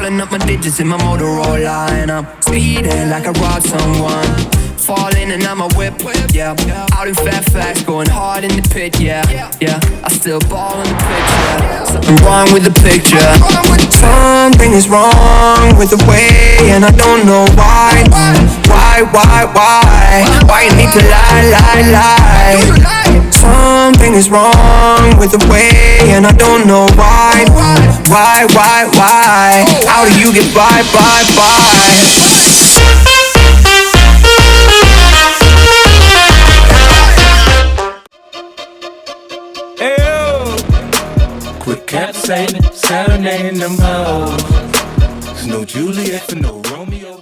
counting up my digits in my Motorola, and I'm speeding like I robbed someone. Falling and I'm a whip, yeah. Out in Fairfax, going hard in the pit, yeah. I still ball in the picture. Something wrong with the picture. Something is wrong with the way, and I don't know why. Why you need to lie? Something is wrong with the way, and I don't know why. Why? How do you get by? Quit capsating, serenading them hoes. There's no Juliet for no Romeo.